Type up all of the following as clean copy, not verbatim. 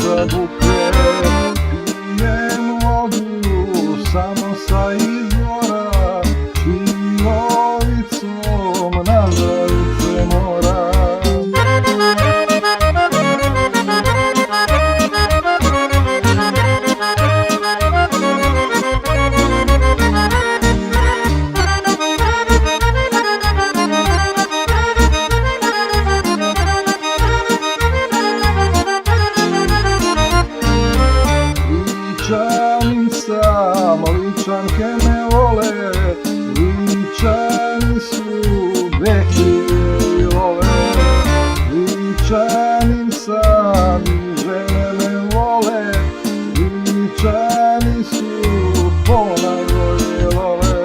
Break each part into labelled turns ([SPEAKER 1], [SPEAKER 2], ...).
[SPEAKER 1] za buke. Pijem vodu samo sa izvora, šljivovicom na žalice mora. Ličanin sam, ličanke me vole, ličani su deki i love. Ličanin sam i žene me vole, ličani su ponajbolje love.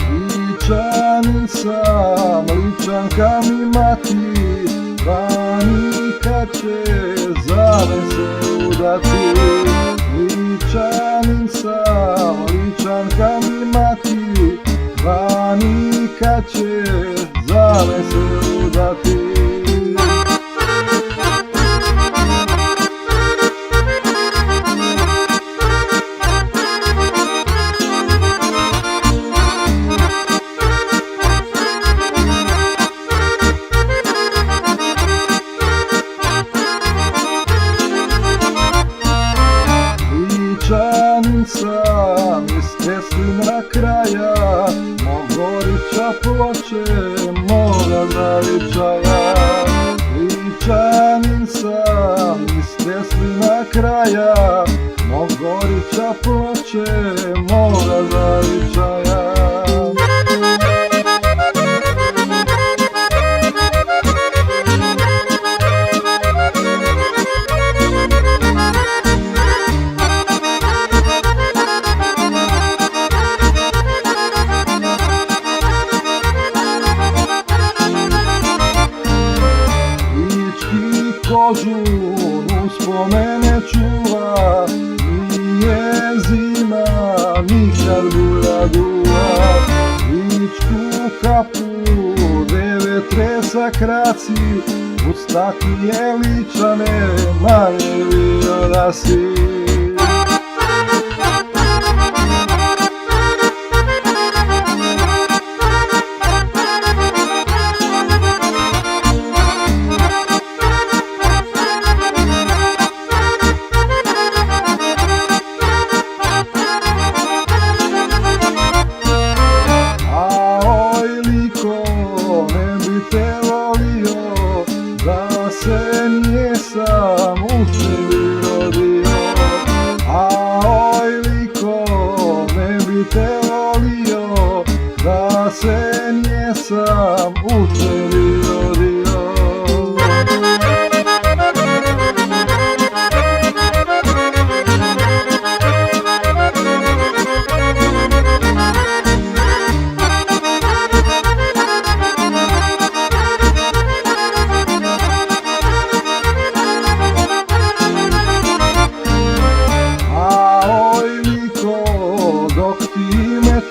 [SPEAKER 1] Ličanin sam, ličanka mi mati, vani kad će zame se udati. Ličanin sam, ličanka mi mati, vani kad će zame se udati. Ličanin sam iz Teslina kraja, mog Gorića Ploče, moga zavičaja. Ličanin sam iz Teslina kraja, mog Gorića Ploče, moga zavičaja. Kožun uspomene čuva, nije zima nikad bulja duva. Ličku kapu devet tresa kraci, uz takije ličane manje bio da si. Da se nisam u tebi rodio, a oj liko ne bi te volio, da se nisam u tebi rodio.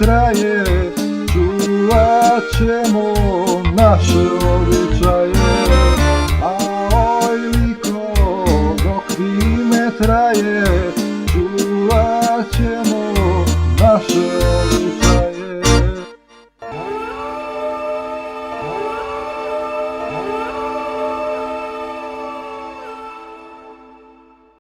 [SPEAKER 1] Traje, čuvat ćemo naše običaje. A oj liko, dok ti me traje,